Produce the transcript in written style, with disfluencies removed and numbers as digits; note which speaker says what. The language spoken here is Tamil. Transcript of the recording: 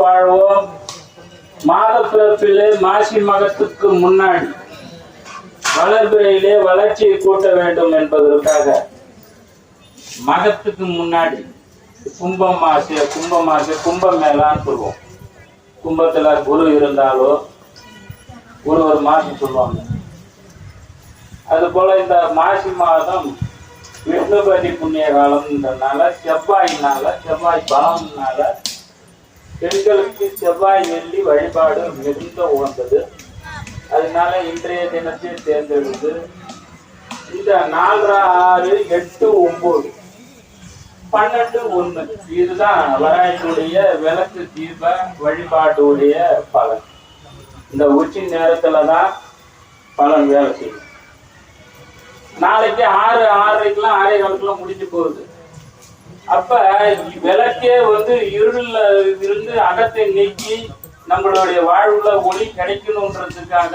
Speaker 1: வாழ்வோம். மாத பிறப்பிலே மாசி மகத்துக்கு முன்னாடி வளர்பிறையிலே வளர்ச்சியை கூட்ட வேண்டும் என்பதற்காக மகத்துக்கு முன்னாடி கும்ப மேலான்னு சொல்லுவோம். கும்பத்துல குரு இருந்தாலோ ஒரு மாசம் சொல்லுவாங்க. அது போல இந்த மாசி மாதம் விஷ்ணுபதி புண்ணிய காலம்ன்றனால செவ்வாய் பலம்னால பெண்களுக்கு செவ்வாய் வெள்ளி வழிபாடு மிகுந்த உகந்தது. அதனால இன்றைய தினத்தை தேர்ந்தெடுத்து இந்த 4, 6, 8, 9, 12, 1 இதுதான் வராயத்துடைய விளக்கு தீப வழிபாட்டுடைய பலன். இந்த உச்சி நேரத்துலதான் பலன் வேலை செய்யும். நாளைக்கு 6, 6:30 6:15 முடிஞ்சு போகுது. அப்ப விளக்கே இருள்ல இருந்து அகத்தை நீக்கி நம்மளுடைய வாழ்வுல ஒளி கிடைக்கணும்ன்றதுக்காக